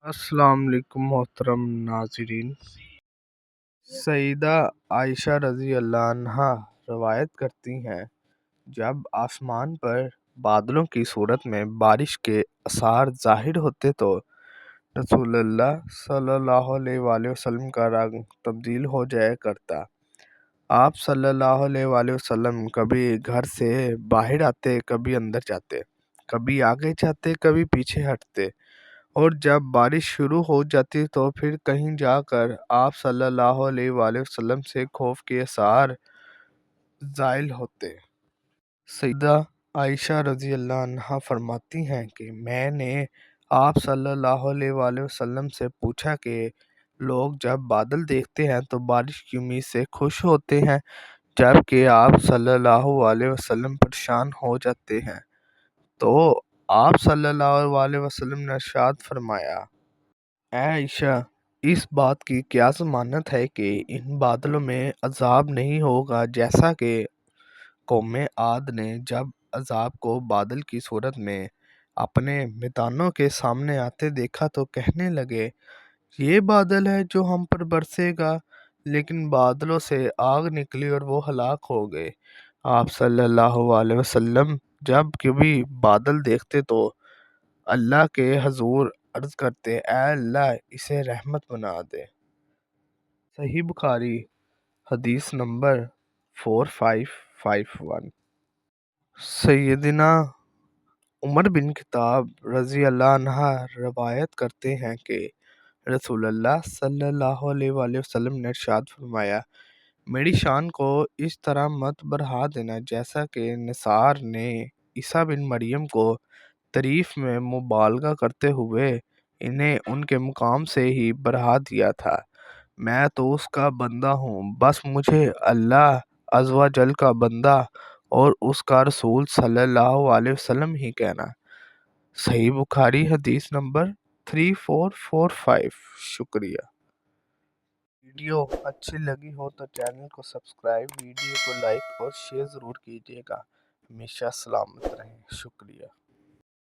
السلام علیکم محترم ناظرین۔ سیدہ عائشہ رضی اللہ عنہا روایت کرتی ہیں، جب آسمان پر بادلوں کی صورت میں بارش کے آثار ظاہر ہوتے تو رسول اللہ صلی اللہ علیہ وآلہ وسلم کا رنگ تبدیل ہو جایا کرتا۔ آپ صلی اللہ علیہ وآلہ وسلم کبھی گھر سے باہر آتے، کبھی اندر جاتے، کبھی آگے جاتے، کبھی پیچھے ہٹتے، اور جب بارش شروع ہو جاتی تو پھر کہیں جا کر آپ صلی اللہ علیہ وآلہ وسلم سے خوف کے آثار زائل ہوتے۔ سیدہ عائشہ رضی اللہ عنہا فرماتی ہیں کہ میں نے آپ صلی اللہ علیہ وآلہ وسلم سے پوچھا کہ لوگ جب بادل دیکھتے ہیں تو بارش کی امید سے خوش ہوتے ہیں، جبکہ آپ صلی اللہ علیہ وسلم پریشان ہو جاتے ہیں، تو آپ صلی اللہ علیہ وسلم نے ارشاد فرمایا، اے عائشہ، اس بات کی کیا ضمانت ہے کہ ان بادلوں میں عذاب نہیں ہوگا؟ جیسا کہ قوم عاد نے جب عذاب کو بادل کی صورت میں اپنے میدانوں کے سامنے آتے دیکھا تو کہنے لگے، یہ بادل ہے جو ہم پر برسے گا، لیکن بادلوں سے آگ نکلی اور وہ ہلاک ہو گئے۔ آپ صلی اللہ علیہ وسلم جب کبھی بادل دیکھتے تو اللہ کے حضور عرض کرتے، اے اللہ، اسے رحمت بنا دے۔ صحیح بخاری، حدیث نمبر 4551۔ سیدنا عمر بن خطاب رضی اللہ عنہ روایت کرتے ہیں کہ رسول اللہ صلی اللہ علیہ وآلہ وسلم نے ارشاد فرمایا، میری شان کو اس طرح مت بڑھا دینا جیسا کہ نصار نے عیسیٰ بن مریم کو تعریف میں مبالغہ کرتے ہوئے انہیں ان کے مقام سے ہی بڑھا دیا تھا۔ میں تو اس کا بندہ ہوں، بس مجھے اللہ عز و جل کا بندہ اور اس کا رسول صلی اللہ علیہ وسلم ہی کہنا۔ صحیح بخاری، حدیث نمبر 3445۔ شکریہ۔ ویڈیو اچھی لگی ہو تو چینل کو سبسکرائب، ویڈیو کو لائک اور شیئر ضرور کیجیے گا۔ ہمیشہ سلامت رہیں۔ شکریہ۔